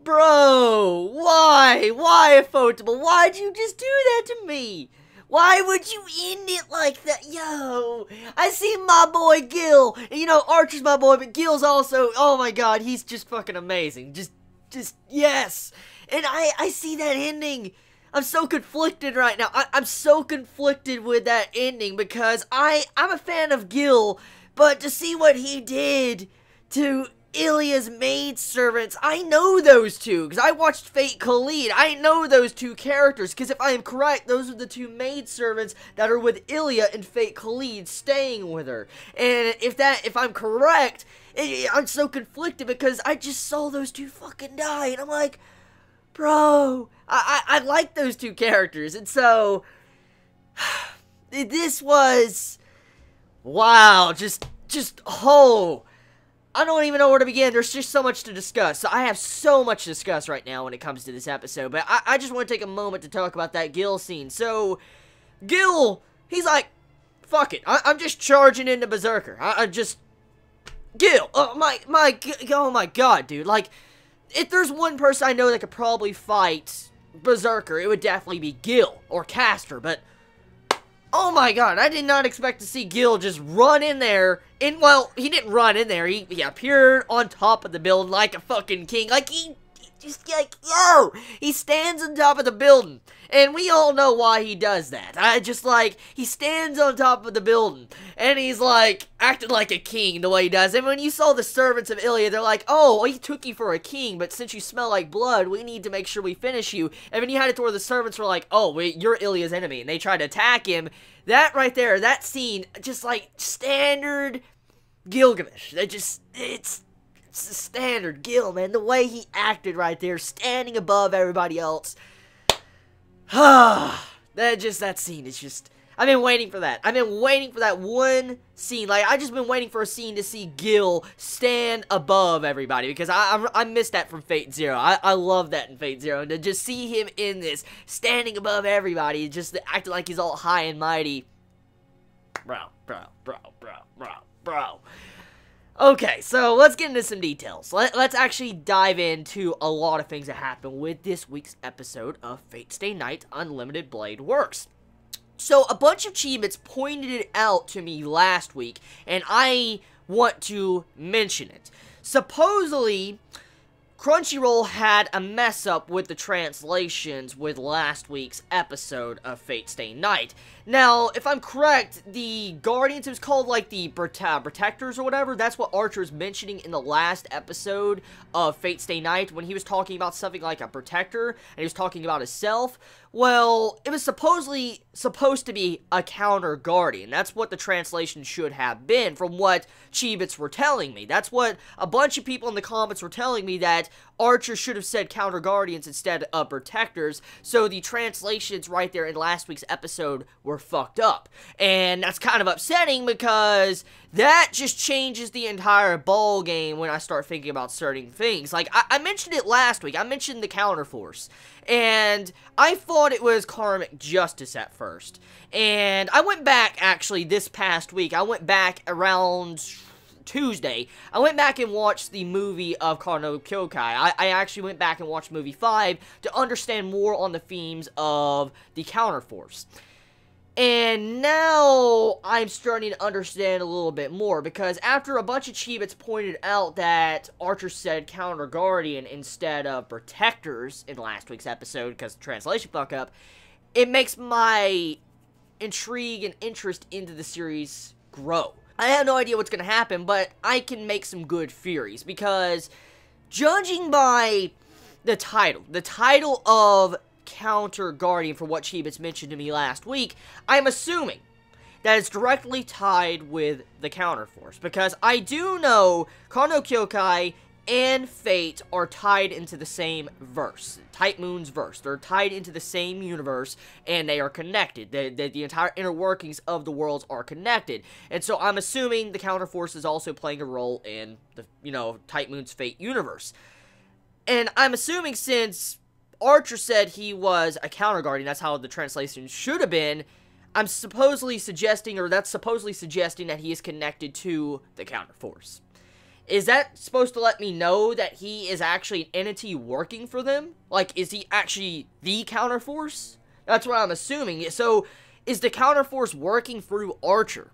Bro, why? Why, Affotable? Why'd you just do that to me? Why would you end it like that? Yo, I see my boy Gil. And you know, Archer's my boy, but Gil's also, oh my god, he's just fucking amazing. Just, yes. And I see that ending. I'm so conflicted right now. I'm so conflicted with that ending because I'm a fan of Gil, but to see what he did to Illya's maidservants, I know those two, because I watched Fate Khalid. I know those two characters, because if I am correct, those are the two maidservants that are with Illya and Fate Khalid staying with her. And if I'm correct, I'm so conflicted because I just saw those two fucking die, and I'm like, bro, I like those two characters, and so, this was, wow, oh, I don't even know where to begin. There's just so much to discuss. So I have so much to discuss right now when it comes to this episode. But I just want to take a moment to talk about that Gil scene. So, Gil, he's like, fuck it. I'm just charging into Berserker. Gil, oh my god, dude. Like, if there's one person I know that could probably fight Berserker, it would definitely be Gil or Castor. But, oh my god, I did not expect to see Gil just run in there. Well, he didn't run in there. He appeared on top of the building like a fucking king. Like, he just, like, yo! He stands on top of the building. And we all know why he does that. He stands on top of the building. And he's, like, acting like a king the way he does. And when you saw the servants of Illya, they're like, oh, he took you for a king, but since you smell like blood, we need to make sure we finish you. And then you had it to where the servants were like, oh, wait, you're Illya's enemy. And they tried to attack him. That right there, that scene, just like standard Gilgamesh. It's standard Gil, man. The way he acted right there, standing above everybody else. That scene is just, I've been waiting for that. I've been waiting for that one scene. Like, I've just been waiting for a scene to see Gil stand above everybody, because I missed that from Fate Zero. I love that in Fate Zero, and to just see him in this, standing above everybody, just acting like he's all high and mighty. Bro. Okay, so let's get into some details. Let's actually dive into a lot of things that happened with this week's episode of Fate Stay Night Unlimited Blade Works. So, a bunch of Chibits pointed it out to me last week, and I want to mention it. Supposedly, Crunchyroll had a mess up with the translations with last week's episode of Fate Stay Night. Now, if I'm correct, the Guardians, it was called like the Protectors or whatever. That's what Archer was mentioning in the last episode of Fate Stay Night when he was talking about something like a Protector, and he was talking about himself. Well, it was supposedly supposed to be a counter Guardian. That's what the translation should have been, from what Chibits were telling me. That's what a bunch of people in the comments were telling me, that Archer should have said counter Guardians instead of Protectors, so the translations right there in last week's episode were fucked up. And that's kind of upsetting, because that just changes the entire ball game when I start thinking about certain things. Like, I mentioned it last week. I mentioned the Counterforce, and I thought it was Karmic Justice at first. And I went back, actually, this past week. I went back around Tuesday. I went back and watched the movie of Karno Kyokai. I actually went back and watched movie 5 to understand more on the themes of the Counterforce. And now I'm starting to understand a little bit more, because after a bunch of Chibits pointed out that Archer said Counter Guardian instead of Protectors in last week's episode because the translation fuck up, it makes my intrigue and interest into the series grow. I have no idea what's going to happen, but I can make some good theories, because judging by the title of Counter Guardian, for what Chibits mentioned to me last week, I'm assuming that it's directly tied with the Counterforce, because I do know Karno Kyokai and Fate are tied into the same verse, Type Moon's verse. They're tied into the same universe, and they are connected. The entire inner workings of the worlds are connected, and so I'm assuming the Counterforce is also playing a role in the, Type Moon's Fate universe. And I'm assuming, since Archer said he was a counter guardian, that's how the translation should have been, that's supposedly suggesting that he is connected to the Counterforce. is that supposed to let me know that he is actually an entity working for them? Like, is he actually the counterforce? That's what I'm assuming. So, is the counterforce working through Archer?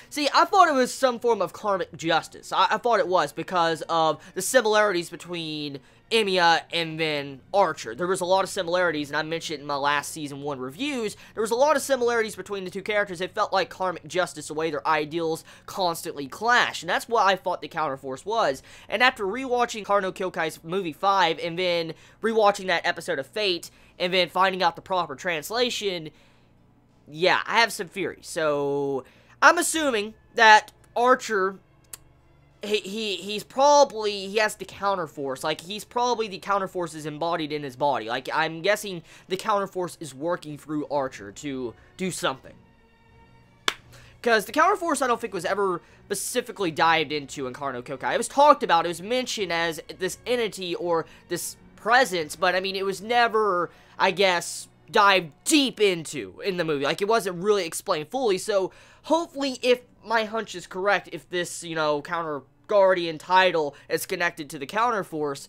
See, I thought it was some form of karmic justice. I thought it was because of the similarities between Illya and then Archer. There was a lot of similarities, and I mentioned in my last Season 1 reviews, there was a lot of similarities between the two characters. It felt like karmic justice, the way their ideals constantly clash, and that's what I thought the counterforce was. And after rewatching Karno Kyokai's movie 5, and then rewatching that episode of Fate, and then finding out the proper translation, yeah, I have some theories. So I'm assuming that Archer, he has the counterforce. Like, he's probably the counterforce is embodied in his body. Like, I'm guessing the counterforce is working through Archer to do something. Because the counterforce, I don't think, was ever specifically dived into in Karno Kyokai. It was talked about, it was mentioned as this entity or this presence, but, I mean, it was never, I guess, dived deep into in the movie. Like, it wasn't really explained fully, so hopefully, if my hunch is correct, if this, you know, counter guardian title is connected to the counterforce,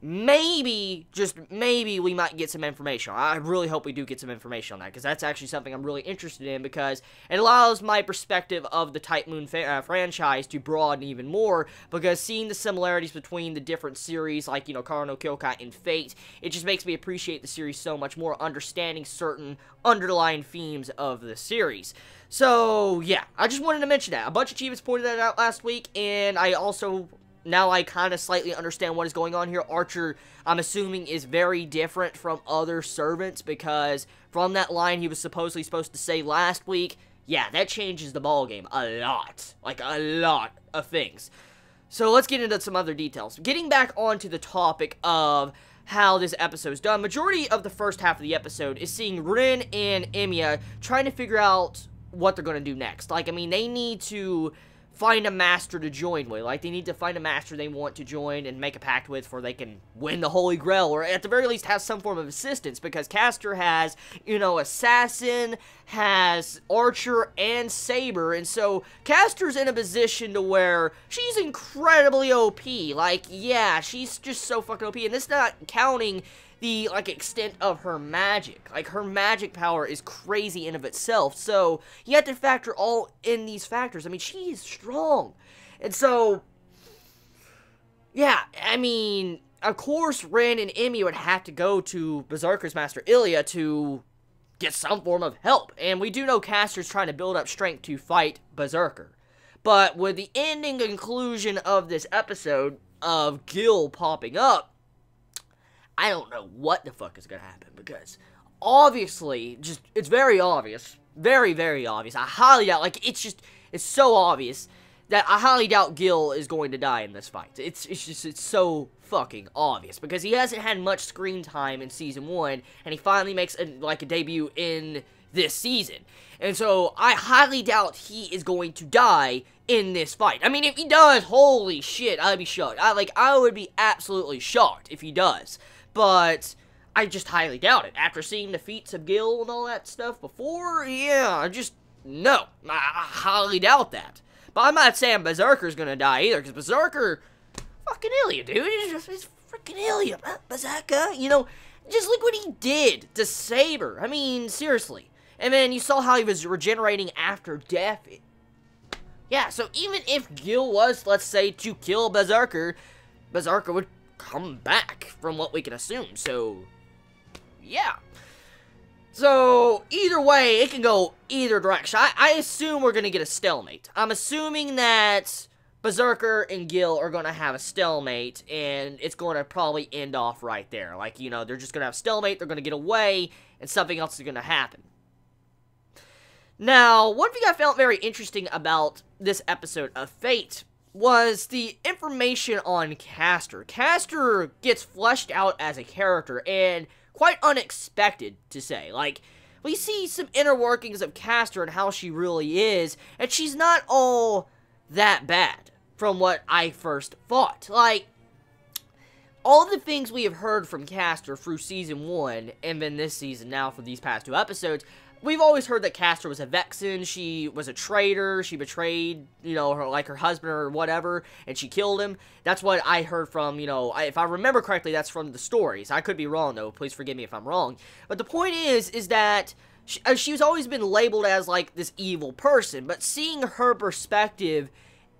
maybe, just maybe, we might get some information. I really hope we do get some information on that, because that's actually something I'm really interested in, because it allows my perspective of the Type Moon franchise to broaden even more, because seeing the similarities between the different series, like, you know, Karno Kyokai and Fate, it just makes me appreciate the series so much more, understanding certain underlying themes of the series. So, yeah, I just wanted to mention that. A bunch of Chibis pointed that out last week, and I also, now I kind of slightly understand what is going on here. Archer, I'm assuming, is very different from other servants, because from that line he was supposed to say last week, yeah, that changes the ballgame a lot. Like, a lot of things. So, let's get into some other details. Getting back onto the topic of how this episode's done, majority of the first half of the episode is seeing Rin and Illya trying to figure out what they're going to do next. Like, I mean, they need to find a master to join with. Like, they need to find a master they want to join and make a pact with before they can win the Holy Grail, or at the very least have some form of assistance, because Castor has, you know, Assassin, has Archer, and Saber, and so Castor's in a position to where she's incredibly OP. Like, yeah, she's just so fucking OP, and this is not counting the, like, extent of her magic. Like, her magic power is crazy in of itself, so you have to factor all in these factors. I mean, she is strong, and so, yeah, I mean, of course, Rin and Illya would have to go to Berserker's Master Illya to get some form of help, and we do know Castor's trying to build up strength to fight Berserker, but with the ending conclusion of this episode of Gil popping up, I don't know what the fuck is gonna happen, because obviously, just, it's very obvious, very, very obvious. I highly doubt, like, it's so obvious that I highly doubt Gil is going to die in this fight. It's so fucking obvious, because he hasn't had much screen time in Season 1, and he finally makes, a debut in this season. And so, I highly doubt he is going to die in this fight. I mean, if he does, holy shit, I'd be shocked. I would be absolutely shocked if he does. But I just highly doubt it. After seeing the feats of Gil and all that stuff before, yeah, no. I highly doubt that. But I'm not saying Berserker's gonna die either, because Berserker, fucking Illya, dude. It's freaking Illya. Berserker, you know, just look what he did to Saber. I mean, seriously. And then you saw how he was regenerating after death. Yeah, so even if Gil was, let's say, to kill Berserker, Berserker would come back, from what we can assume, so, yeah. So, either way, it can go either direction. I assume we're gonna get a stalemate. I'm assuming that Berserker and Gil are gonna have a stalemate, and it's gonna probably end off right there. Like, you know, they're just gonna have a stalemate, they're gonna get away, and something else is gonna happen. Now, one thing I found very interesting about this episode of Fate was the information on Castor. Castor gets fleshed out as a character, and quite unexpected, to say. Like, we see some inner workings of Castor and how she really is, and she's not all that bad, from what I first thought. Like, all the things we have heard from Castor through Season 1, and then this season now for these past 2 episodes, we've always heard that Castor was a Vexen, she was a traitor, she betrayed, you know, her husband or whatever, and she killed him. That's what I heard from, you know, if I remember correctly, that's from the stories. I could be wrong, though. Please forgive me if I'm wrong. But the point is that she's always been labeled as, like, this evil person, but seeing her perspective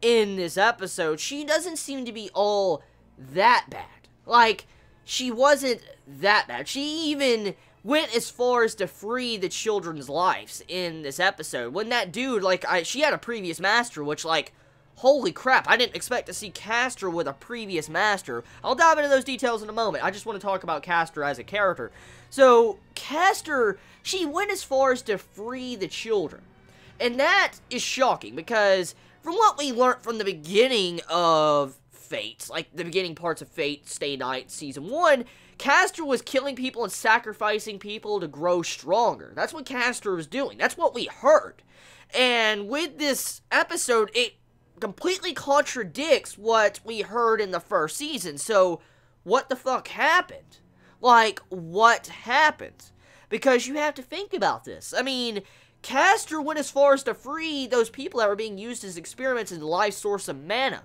in this episode, she doesn't seem to be all that bad. Like, she wasn't that bad. She even went as far as to free the children's lives in this episode. When that dude, like, she had a previous master, which, like, holy crap, I didn't expect to see Castor with a previous master. I'll dive into those details in a moment. I just want to talk about Castor as a character. So, Castor, she went as far as to free the children. And that is shocking, because from what we learned from the beginning of Fate, like the beginning parts of Fate Stay Night Season 1, Castor was killing people and sacrificing people to grow stronger. That's what Castor was doing. That's what we heard. And with this episode, it completely contradicts what we heard in the first season. So, what the fuck happened? Like, what happened? Because you have to think about this. I mean, Castor went as far as to free those people that were being used as experiments in the life source of mana.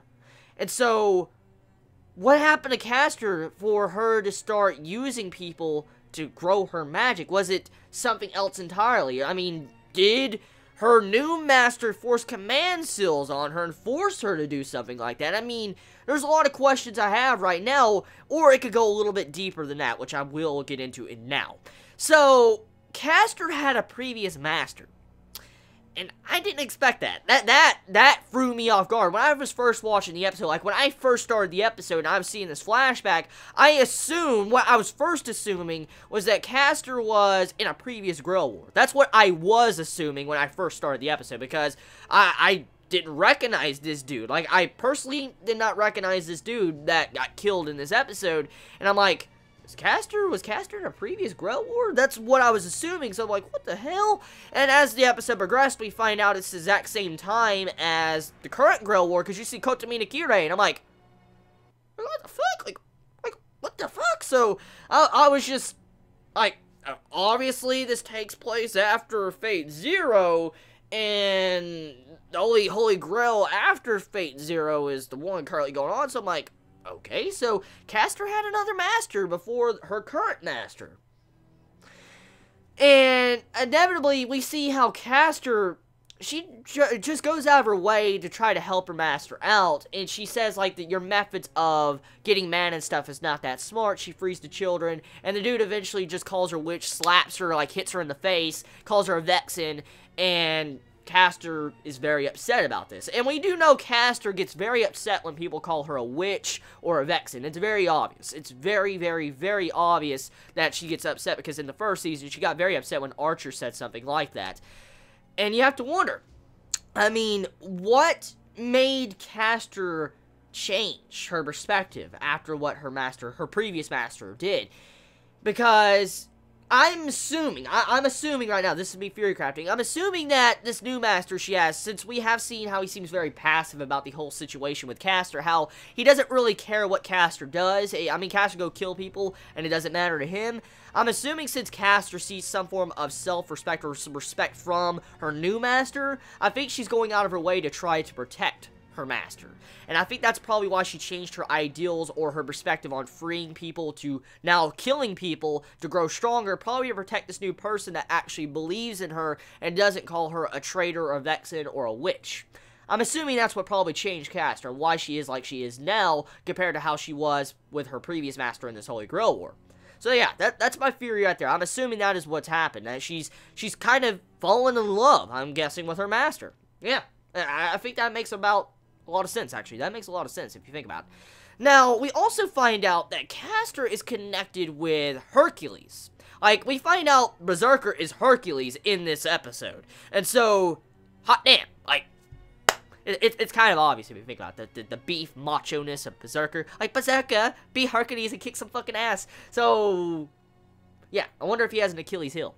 And so, what happened to Castor for her to start using people to grow her magic? Was it something else entirely? I mean, did her new master force command seals on her and force her to do something like that? I mean, there's a lot of questions I have right now, or it could go a little bit deeper than that, which I will get into now. So, Castor had a previous master. And I didn't expect that. That threw me off guard. When I was first watching the episode, like when I first started the episode and I was seeing this flashback, I assumed, what I was first assuming was that Castor was in a previous Grill War. That's what I was assuming when I first started the episode, because I didn't recognize this dude. Like, I personally did not recognize this dude that got killed in this episode, and I'm like, was Castor in a previous Grill War? That's what I was assuming, so I'm like, what the hell? And as the episode progressed, we find out it's the exact same time as the current Grill War, because you see Kotomi Nakire, and I'm like, what the fuck? Like, what the fuck? So, I was just, like, obviously this takes place after Fate Zero, and the only Holy Grail after Fate Zero is the one currently going on, so I'm like, okay, so Castor had another master before her current master. And inevitably, we see how Castor, she just goes out of her way to try to help her master out. And she says, like, that your methods of getting mana and stuff is not that smart. She frees the children. And the dude eventually just calls her witch, slaps her, like, hits her in the face, calls her a Vexen, and Castor is very upset about this. And we do know Castor gets very upset when people call her a witch or a Vexen. It's very obvious. It's very, very, very obvious that she gets upset, because in the first season, she got very upset when Archer said something like that. And you have to wonder, I mean, what made Castor change her perspective after what her previous master did? Because I'm assuming right now, this is me theory crafting, I'm assuming that this new master she has, since we have seen how he seems very passive about the whole situation with Castor, how he doesn't really care what Castor does. I mean, Castor go kill people, and it doesn't matter to him. I'm assuming since Castor sees some form of self-respect or some respect from her new master, I think she's going out of her way to try to protect her master. And I think that's probably why she changed her ideals or her perspective on freeing people to now killing people to grow stronger, probably to protect this new person that actually believes in her and doesn't call her a traitor, a Vexen, or a witch. I'm assuming that's what probably changed Castor, and why she is like she is now compared to how she was with her previous master in this Holy Grail War. So yeah, that's my theory right there. I'm assuming that is what's happened. That she's kind of fallen in love, I'm guessing, with her master. Yeah, I think that makes about a lot of sense, actually. That makes a lot of sense if you think about it. Now, we also find out that Castor is connected with Hercules. Like, we find out Berserker is Hercules in this episode. And so, hot damn, like, it's kind of obvious if you think about it. The beef macho-ness of Berserker. Like, Berserker, be Hercules and kick some fucking ass. So, yeah, I wonder if he has an Achilles heel.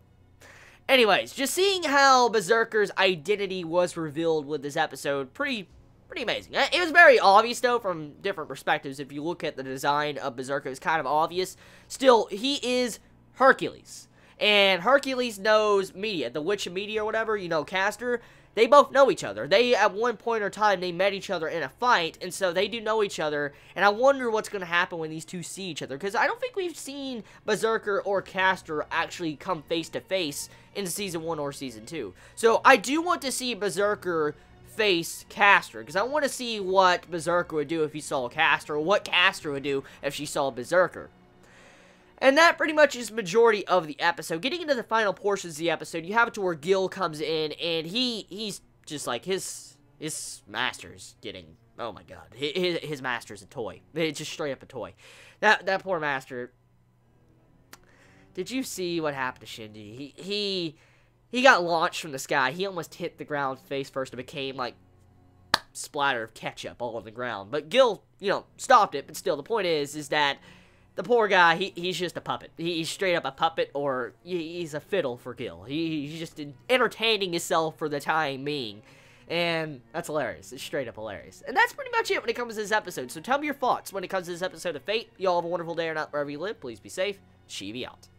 Anyways, just seeing how Berserker's identity was revealed with this episode, pretty amazing. It was very obvious, though, from different perspectives. If you look at the design of Berserker, it's kind of obvious. Still, he is Hercules. And Hercules knows Media, the Witch of Media or whatever, you know, Castor. They both know each other. They, at one point or time, they met each other in a fight, and so they do know each other, and I wonder what's going to happen when these two see each other, because I don't think we've seen Berserker or Castor actually come face-to-face in Season 1 or Season 2. So, I do want to see Berserker face Castor, because I want to see what Berserker would do if he saw Castor, or what Castor would do if she saw Berserker. And that pretty much is the majority of the episode. Getting into the final portions of the episode, you have it to where Gil comes in, and he's just like, his master's getting, oh my god, his master's a toy. It's just straight up a toy. That poor master. Did you see what happened to Shinji? He got launched from the sky. He almost hit the ground face first and became, like, splatter of ketchup all on the ground. But Gil, you know, stopped it, but still, the point is that the poor guy, he's just a puppet. He's straight up a puppet, or he's a fiddle for Gil. He's just entertaining himself for the time being. And that's hilarious. It's straight up hilarious. And that's pretty much it when it comes to this episode. So tell me your thoughts when it comes to this episode of Fate. Y'all have a wonderful day or night wherever you live. Please be safe. Chibi out.